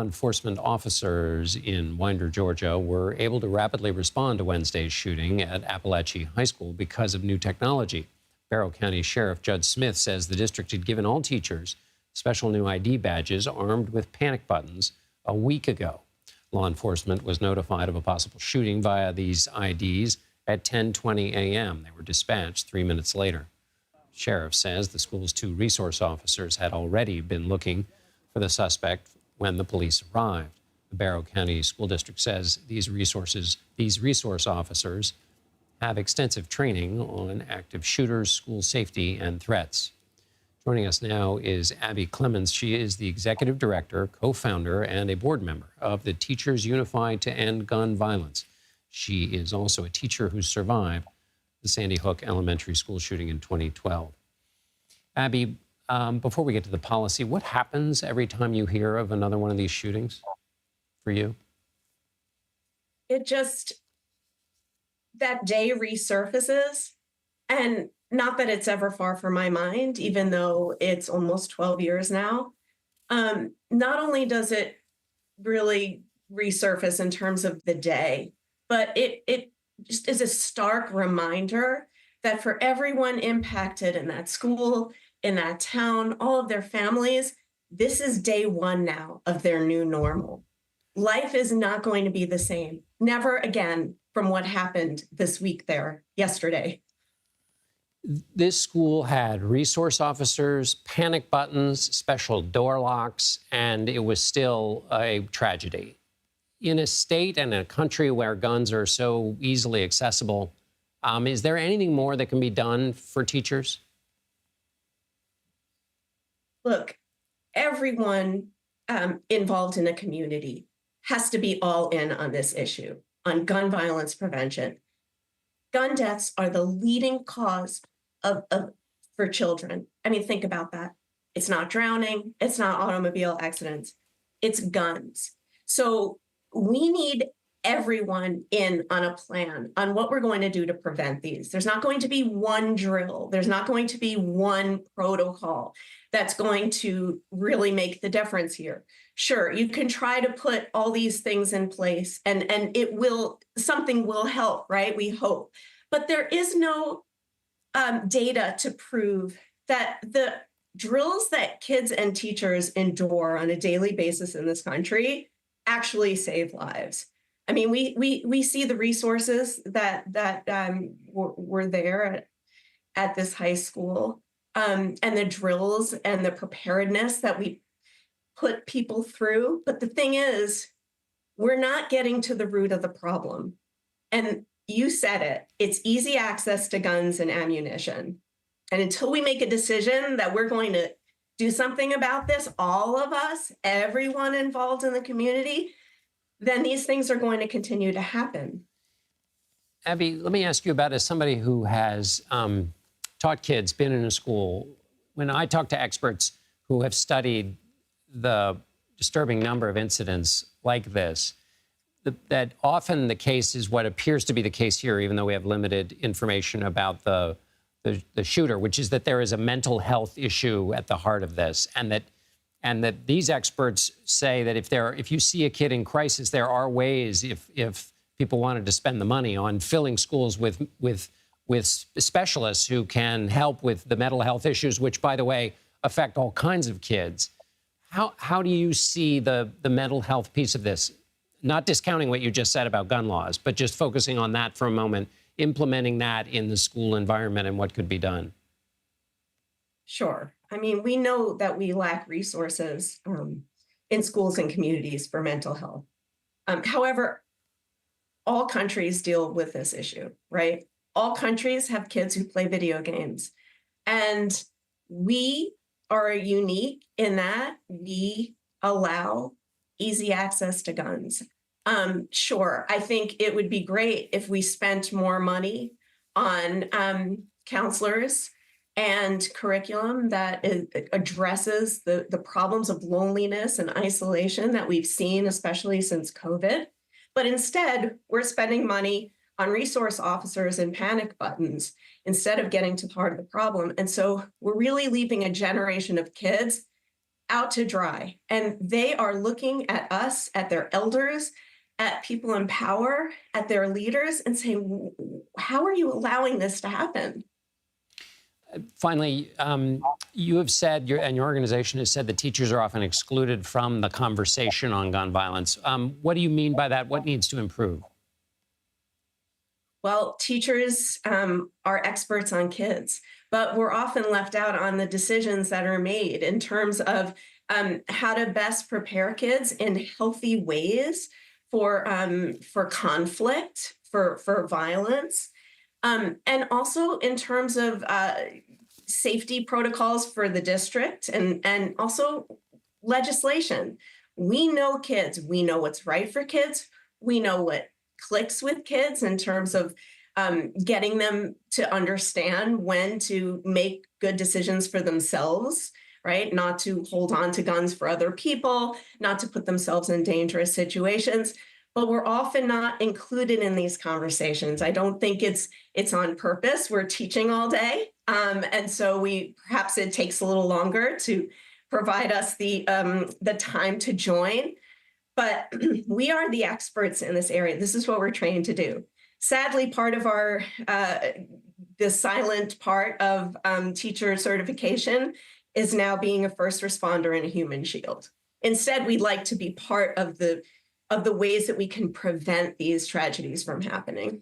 enforcement officers in Winder, Georgia, were able to rapidly respond to Wednesday's shooting at Apalachee High School because of new technology. Barrow County Sheriff Judd Smith says the district had given all teachers special new ID badges armed with panic buttons a week ago. Law enforcement was notified of a possible shooting via these IDs at 10:20 a.m. They were dispatched 3 minutes later. Sheriff says the school's 2 resource officers had already been looking for the suspect when the police arrived. The Barrow County School District says these resource officers have extensive training on active shooters, school safety, and threats. Joining us now is Abbey Clements. She is the executive director, co-founder, and a board member of the Teachers Unify to End Gun Violence. She is also a teacher who survived the Sandy Hook Elementary School shooting in 2012. Abbey, before we get to the policy, what happens every time you hear of another one of these shootings for you? That day resurfaces, and not that it's ever far from my mind, even though it's almost 12 years now. Not only does it really resurface in terms of the day, but it just is a stark reminder that for everyone impacted in that school, in that town, all of their families, this is day one now of their new normal. Life is not going to be the same. Never again from what happened this week there yesterday. This school had resource officers, panic buttons, special door locks, and it was still a tragedy. In a state and a country where guns are so easily accessible, is there anything more that can be done for teachers? Look, everyone involved in a community has to be all in on this issue, on gun violence prevention. Gun deaths are the leading cause for children. I mean, think about that. It's not drowning. It's not automobile accidents. It's guns. So we need everyone in on a plan on what we're going to do to prevent these. There's not going to be one drill. There's not going to be one protocol that's going to really make the difference here. Sure, you can try to put all these things in place and something will help, right? We hope. But there is no data to prove that the drills that kids and teachers endure on a daily basis in this country actually save lives. I mean, we see the resources that were there at this high school, and the drills and the preparedness that we put people through. But the thing is, we're not getting to the root of the problem. And you said it, it's easy access to guns and ammunition. And until we make a decision that we're going to do something about this, all of us, everyone involved in the community, then these things are going to continue to happen. Abbey, let me ask you about, as somebody who has taught kids, been in a school, when I talk to experts who have studied the disturbing number of incidents like this, that often the case is what appears to be the case here, even though we have limited information about the shooter, which is that there is a mental health issue at the heart of this, and that these experts say that if you see a kid in crisis, there are ways, if people wanted to spend the money on filling schools with specialists who can help with the mental health issues, which, by the way, affect all kinds of kids. How do you see the mental health piece of this? Not discounting what you just said about gun laws, but just focusing on that for a moment, implementing that in the school environment and what could be done. Sure. I mean, we know that we lack resources in schools and communities for mental health. However, all countries deal with this issue, right? All countries have kids who play video games. And we are unique in that we allow easy access to guns. Sure, I think it would be great if we spent more money on counselors and curriculum that addresses the problems of loneliness and isolation that we've seen, especially since COVID. But instead, we're spending money on resource officers and panic buttons instead of getting to the heart of the problem. And so we're really leaving a generation of kids out to dry. And they are looking at us, at their elders, at people in power, at their leaders, and saying, how are you allowing this to happen? Finally, you have said, and your organization has said that teachers are often excluded from the conversation on gun violence. What do you mean by that? What needs to improve? Well, teachers are experts on kids, but we're often left out on the decisions that are made in terms of how to best prepare kids in healthy ways for conflict, for violence, and also in terms of safety protocols for the district and also legislation. We know kids. We know what's right for kids. We know what clicks with kids in terms of getting them to understand when to make good decisions for themselves, right? Not to hold on to guns for other people, not to put themselves in dangerous situations. But we're often not included in these conversations. I don't think it's on purpose. We're teaching all day, and so perhaps it takes a little longer to provide us the time to join. But we are the experts in this area. This is what we're trained to do. Sadly, part of our the silent part of teacher certification is now being a first responder and a human shield. Instead, we'd like to be part of the ways that we can prevent these tragedies from happening.